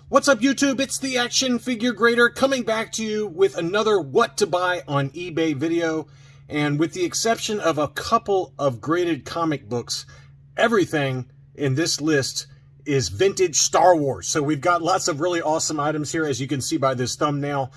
What's up, YouTube? It's the Action Figure Grader coming back to you with another what to buy on eBay video. And with the exception of a couple of graded comic books, everything in this list is vintage Star Wars. So we've got lots of really awesome items here, as you can see by this thumbnail.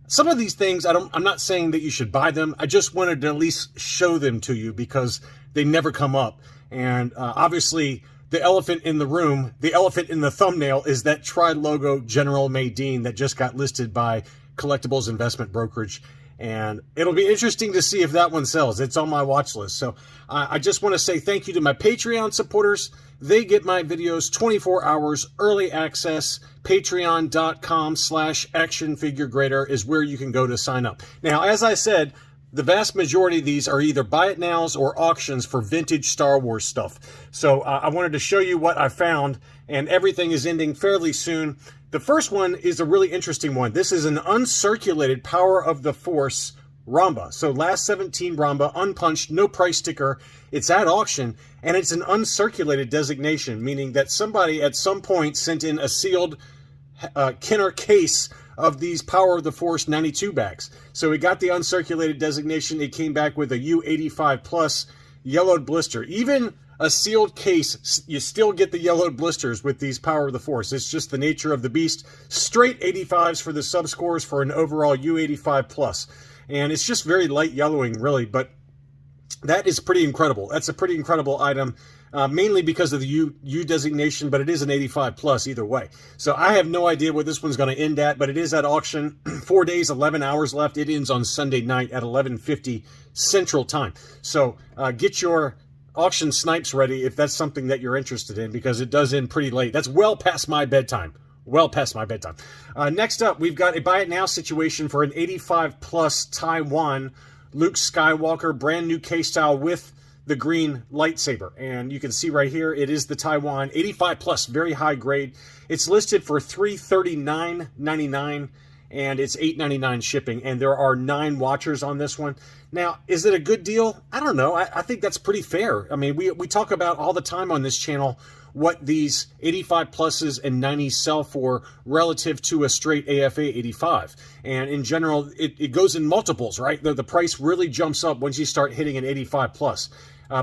Some of these things, I'm not saying that you should buy them. I just wanted to at least show them to you because they never come up. And obviously, the elephant in the room, the elephant in the thumbnail, is that tri-logo General Madine that just got listed by Collectibles Investment Brokerage. And it'll be interesting to see if that one sells. It's on my watch list. So I just want to say thank you to my Patreon supporters. They get my videos 24 hours early access. Patreon.com/actionfiguregrader is where you can go to sign up. Now, as I said, the vast majority of these are either buy it nows or auctions for vintage Star Wars stuff. So I wanted to show you what I found, and everything is ending fairly soon. The first one is a really interesting one. This is an uncirculated Power of the Force Ramba. So last 17 Ramba, unpunched, no price sticker. It's at auction, and it's an uncirculated designation, meaning that somebody at some point sent in a sealed Kenner case of these Power of the Force 92 bags. So it got the uncirculated designation. It came back with a U85 plus yellowed blister. Even a sealed case, you still get the yellowed blisters with these Power of the Force. It's just the nature of the beast. Straight 85s for the subscores for an overall U85 plus. And it's just very light yellowing, really, but that is pretty incredible. That's a pretty incredible item. Mainly because of the U designation, but it is an 85 plus either way. So I have no idea what this one's going to end at, but it is at auction. 4 days, 11 hours left. It ends on Sunday night at 11:50 Central Time. So get your auction snipes ready if that's something that you're interested in, because it does end pretty late. That's well past my bedtime. Well past my bedtime. Next up, we've got a buy it now situation for an 85 plus Taiwan Luke Skywalker, brand new K-style with the green lightsaber. And you can see right here, it is the Taiwan 85 plus, very high grade. It's listed for $339.99 and it's $8.99 shipping. And there are 9 watchers on this one. Now, is it a good deal? I don't know. I think that's pretty fair. I mean, we talk about all the time on this channel what these 85 pluses and 90s sell for relative to a straight AFA 85. And in general, it goes in multiples, right? The price really jumps up once you start hitting an 85 plus.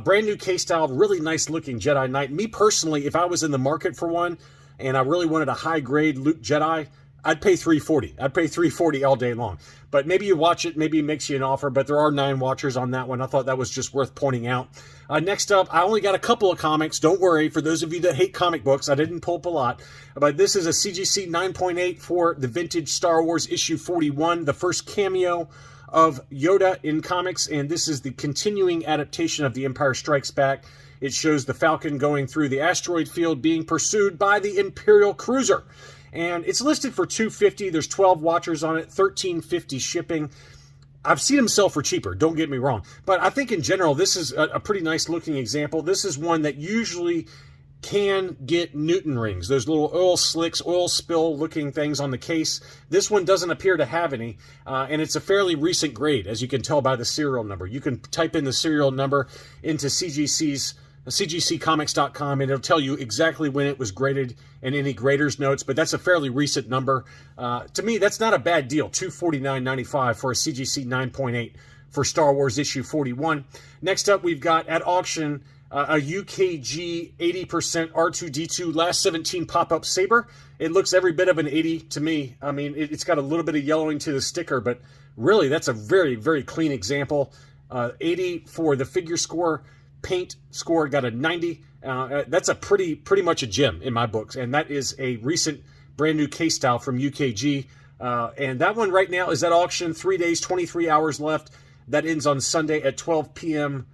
Brand new K-style, really nice looking Jedi Knight. Me personally, if I was in the market for one and I really wanted a high grade Luke Jedi, I'd pay $340. I'd pay $340 all day long. But maybe you watch it, maybe it makes you an offer, but there are 9 watchers on that one. I thought that was just worth pointing out. Next up, I only got a couple of comics. Don't worry, for those of you that hate comic books, I didn't pull up a lot. But this is a CGC 9.8 for the vintage Star Wars issue 41, the first cameo of Yoda in comics, and this is the continuing adaptation of The Empire Strikes Back. It shows the Falcon going through the asteroid field being pursued by the Imperial cruiser. And it's listed for $250. There's 12 watchers on it, $13.50 shipping. I've seen them sell for cheaper, don't get me wrong. But I think in general, this is a pretty nice looking example. This is one that usually can get Newton rings, those little oil slicks, oil spill looking things on the case. This one doesn't appear to have any, and it's a fairly recent grade, as you can tell by the serial number. You can type in the serial number into CGCcomics.com, and it'll tell you exactly when it was graded and any grader's notes, but that's a fairly recent number. To me, that's not a bad deal, $249.95 for a CGC 9.8 for Star Wars issue 41. Next up, we've got at auction a UKG 80% R2-D2 last 17 pop-up saber. It looks every bit of an 80 to me. I mean, it's got a little bit of yellowing to the sticker, but really, that's a very, very clean example. 80 for the figure score. Paint score got a 90. That's a pretty much a gem in my books, and that is a recent brand new K-style from UKG. And that one right now is at auction. 3 days, 23 hours left. That ends on Sunday at 12 p.m.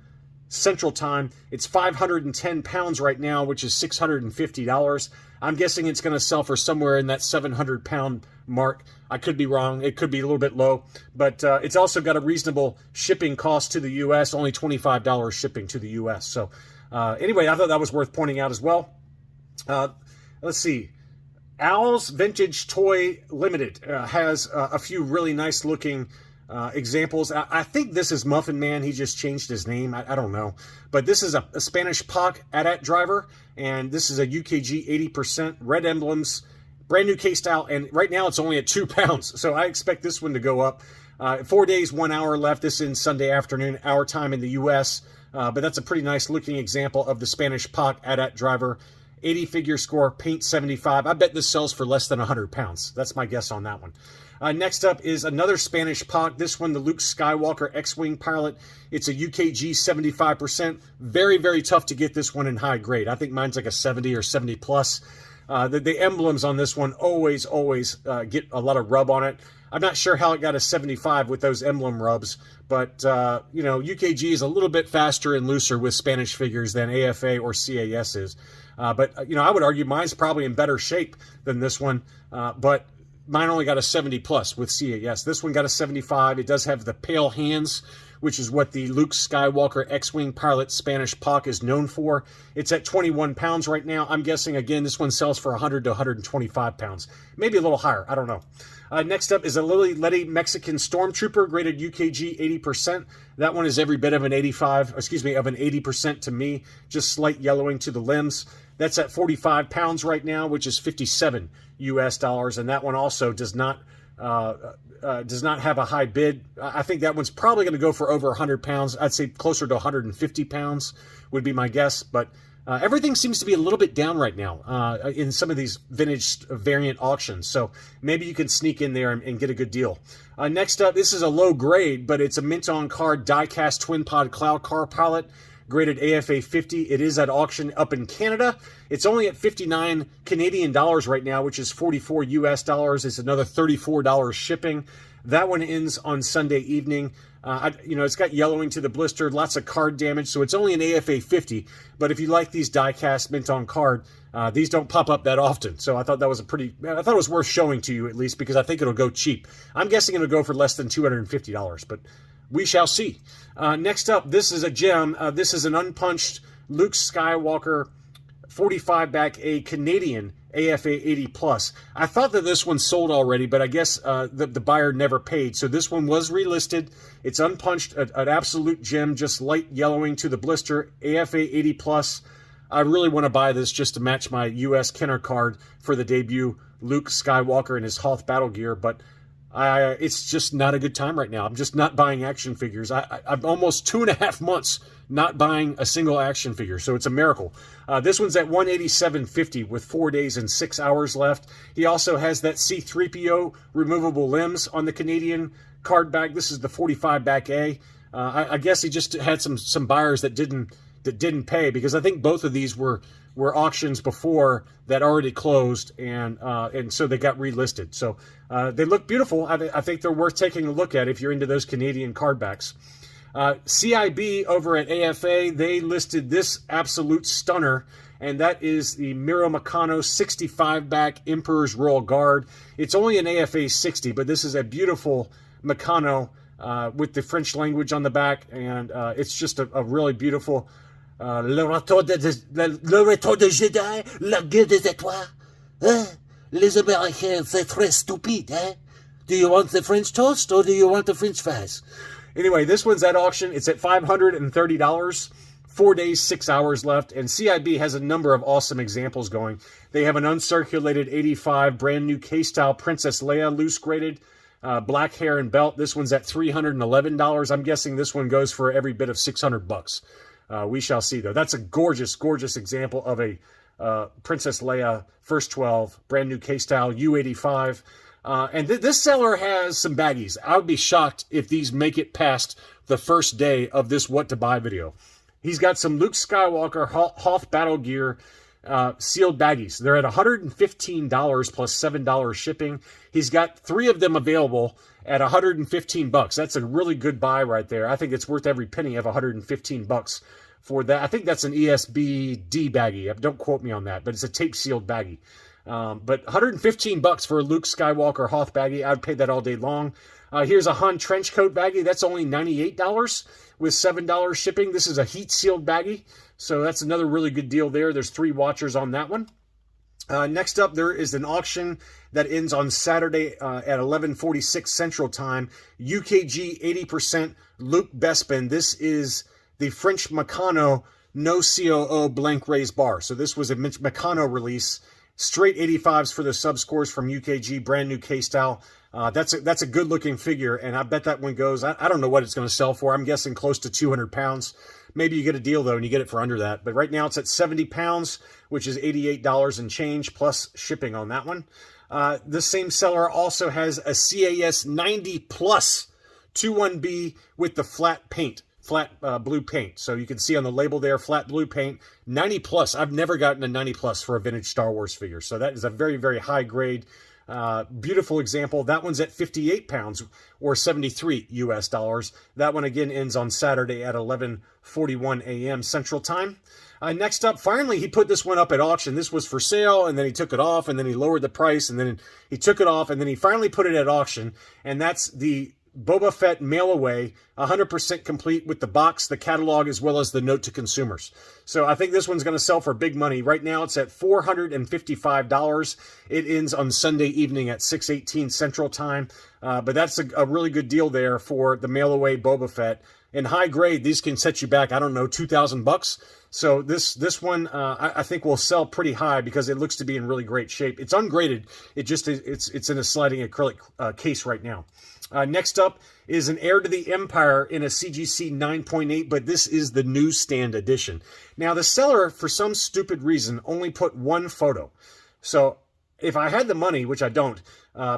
Central Time. It's 510 pounds right now, which is $650. I'm guessing it's going to sell for somewhere in that 700-pound mark. I could be wrong. It could be a little bit low. But it's also got a reasonable shipping cost to the U.S., only $25 shipping to the U.S. So anyway, I thought that was worth pointing out as well. Let's see. Owl's Vintage Toy Limited has a few really nice looking examples. I think this is Muffin Man. He just changed his name. I don't know. But this is a Spanish POC AT-AT driver, and this is a UKG 80%, red emblems, brand new case style, and right now it's only at 2 pounds. So I expect this one to go up. 4 days, 1 hour left. This is Sunday afternoon, our time in the U.S., but that's a pretty nice looking example of the Spanish Pac AT-AT driver. 80 figure score, paint 75. I bet this sells for less than 100 pounds. That's my guess on that one. Next up is another Spanish Pac. This one, the Luke Skywalker X-Wing pilot. It's a UKG 75%. Very, very tough to get this one in high grade. I think mine's like a 70 or 70 plus. The emblems on this one always get a lot of rub on it. I'm not sure how it got a 75 with those emblem rubs, but, you know, UKG is a little bit faster and looser with Spanish figures than AFA or CAS is. But, you know, I would argue mine's probably in better shape than this one, but mine only got a 70 plus with CAS. This one got a 75. It does have the pale hands, which is what the Luke Skywalker X-Wing pilot Spanish Pac is known for. It's at 21 pounds right now. I'm guessing, again, this one sells for 100 to 125 pounds. Maybe a little higher. I don't know. Next up is a Lily Letty Mexican Stormtrooper, graded UKG 80%. That one is every bit of an 80% to me. Just slight yellowing to the limbs. That's at 45 pounds right now, which is 57 US dollars. And that one also does not have a high bid. I think that one's probably going to go for over 100 pounds. I'd say closer to 150 pounds would be my guess. But everything seems to be a little bit down right now in some of these vintage variant auctions. So maybe you can sneak in there and get a good deal. Next up, this is a low grade, but it's a mint on card die-cast twin pod cloud car pilot, graded AFA 50. It is at auction up in Canada. It's only at 59 Canadian dollars right now, which is 44 US dollars. It's another $34 shipping. That one ends on Sunday evening. You know, it's got yellowing to the blister, lots of card damage, so it's only an AFA 50. But if you like these die-cast mint on card, these don't pop up that often. So I thought that was I thought it was worth showing to you at least, because I think it'll go cheap. I'm guessing it'll go for less than $250, but we shall see. Next up, this is a gem. This is an unpunched Luke Skywalker 45 back, a Canadian AFA 80 plus. I thought that this one sold already, but I guess the buyer never paid. So this one was relisted. It's unpunched, an absolute gem, just light yellowing to the blister, AFA 80 plus. I really want to buy this just to match my US Kenner card for the debut Luke Skywalker in his Hoth battle gear, but it's just not a good time right now. I'm just not buying action figures. I'm almost 2.5 months not buying a single action figure, so it's a miracle. This one's at $187.50 with 4 days and 6 hours left. He also has that C-3PO removable limbs on the Canadian card bag. This is the 45 back A. I guess he just had some buyers that didn't pay, because I think both of these were auctions before that already closed, and so they got relisted. So they look beautiful. I think they're worth taking a look at if you're into those Canadian card backs. CIB over at AFA, they listed this absolute stunner, and that is the Miro Meccano 65 back Emperor's Royal Guard. It's only an AFA 60, but this is a beautiful Meccano with the French language on the back, and it's just a really beautiful le retour de Jedi, la guerre des étoiles. Hein? Les Américains, c'est très stupide, hein? Do you want the French toast or do you want the French fries? Anyway, this one's at auction. It's at $530. 4 days, 6 hours left. And CIB has a number of awesome examples going. They have an uncirculated 85 brand new K-style Princess Leia loose graded, black hair and belt. This one's at $311. I'm guessing this one goes for every bit of $600. We shall see, though. That's a gorgeous, gorgeous example of a Princess Leia First 12, brand new K-style U85. And this seller has some baggies. I would be shocked if these make it past the first day of this What to Buy video. He's got some Luke Skywalker Hoth battle gear sealed baggies. They're at $115 plus $7 shipping. He's got 3 of them available at $115. That's a really good buy right there. I think it's worth every penny of $115 for that. I think that's an ESBD baggie. Don't quote me on that, but it's a tape sealed baggie. But $115 for a Luke Skywalker Hoth baggie. I'd pay that all day long. Here's a Han trench coat baggie. That's only $98 with $7 shipping. This is a heat sealed baggie, so that's another really good deal there. There's 3 watchers on that one. Next up, there is an auction that ends on Saturday at 11:46 Central Time. UKG 80% Luke Bespin. This is the French Meccano no COO blank raised bar. So this was a Meccano release. straight 85s for the subscores from UKG, brand new K-style. That's a good looking figure, and I bet that one goes, I don't know what it's going to sell for. I'm guessing close to 200 pounds. Maybe you get a deal, though, and you get it for under that. But right now it's at 70 pounds, which is $88 and change, plus shipping on that one. The same seller also has a CAS 90 Plus 21B with the flat paint, flat blue paint. So you can see on the label there, flat blue paint, 90 Plus. I've never gotten a 90 Plus for a vintage Star Wars figure. So that is a very, very high grade. Beautiful example. That one's at 58 pounds or 73 US dollars. That one again ends on Saturday at 11:41 a.m. Central Time. Next up, finally, he put this one up at auction. This was for sale, and then he took it off, and then he lowered the price, and then he took it off, and then he finally put it at auction. And that's the Boba Fett mail away, 100% complete with the box, the catalog, as well as the note to consumers. So I think this one's going to sell for big money. Right now it's at $455. It ends on Sunday evening at 6:18 Central Time. But that's a really good deal there for the mail away Boba Fett. In high grade, these can set you back, I don't know, $2,000. So this one I think will sell pretty high because it looks to be in really great shape. It's ungraded. It's in a sliding acrylic case right now. Next up is an Heir to the Empire in a CGC 9.8, but this is the newsstand edition. Now, the seller, for some stupid reason, only put one photo. So if I had the money, which I don't,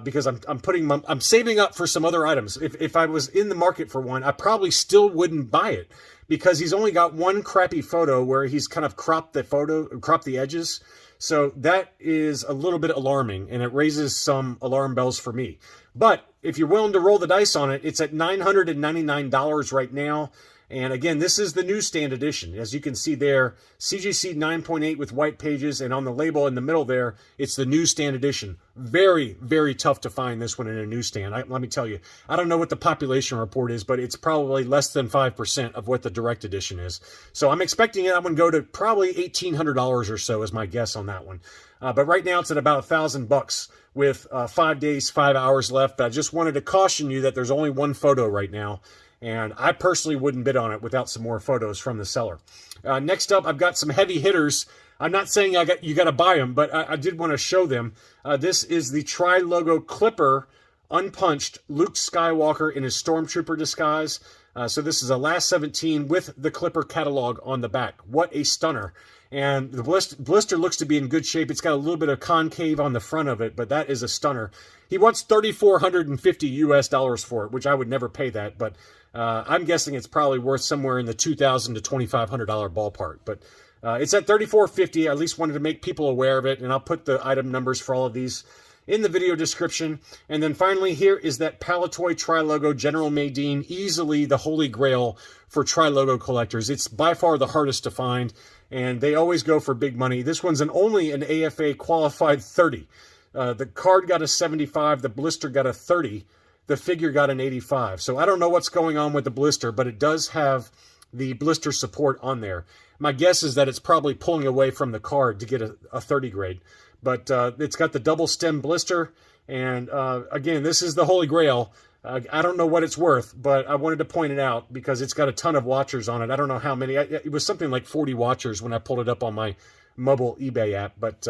because I'm saving up for some other items. If I was in the market for one, I probably still wouldn't buy it because he's only got one crappy photo where he's kind of cropped the edges. So that is a little bit alarming, and it raises some alarm bells for me. But if you're willing to roll the dice on it, it's at $999 right now. And again, this is the newsstand edition. As you can see there, CGC 9.8 with white pages, and on the label in the middle there, it's the newsstand edition. Very, very tough to find this one in a newsstand. Let me tell you, I don't know what the population report is, but it's probably less than 5% of what the direct edition is. So I'm expecting that one to go to probably $1,800 or so is my guess on that one. But right now it's at about $1,000 with 5 days, 5 hours left. But I just wanted to caution you that there's only one photo right now. And I personally wouldn't bid on it without some more photos from the seller. Next up, I've got some heavy hitters. I'm not saying you got to buy them, but I did want to show them. This is the Tri-Logo Clipper unpunched Luke Skywalker in his Stormtrooper disguise. So this is a last 17 with the Clipper catalog on the back. What a stunner. And the blister looks to be in good shape. It's got a little bit of concave on the front of it, but that is a stunner. He wants $3,450 US dollars for it, which I would never pay that, but I'm guessing it's probably worth somewhere in the $2,000 to $2,500 ballpark. But it's at $3,450. I at least wanted to make people aware of it, and I'll put the item numbers for all of these in the video description. And then finally, here is that Palatoy Tri-Logo General Madine, easily the holy grail for Tri-Logo collectors. It's by far the hardest to find, and they always go for big money. This one's only an AFA qualified 30. The card got a 75, the blister got a 30, the figure got an 85. So I don't know what's going on with the blister, but it does have the blister support on there. My guess is that it's probably pulling away from the card to get a 30 grade. But it's got the double stem blister, and again, this is the holy grail. I don't know what it's worth, but I wanted to point it out because it's got a ton of watchers on it. I don't know how many. It was something like 40 watchers when I pulled it up on my mobile eBay app, but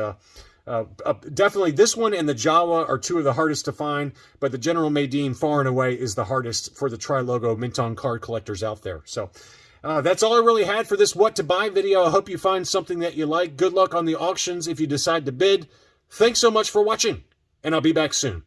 definitely this one and the Jawa are two of the hardest to find, but the General Madine far and away is the hardest for the Tri-Logo mint-on card collectors out there. So that's all I really had for this What to Buy video. I hope you find something that you like. Good luck on the auctions if you decide to bid. Thanks so much for watching, and I'll be back soon.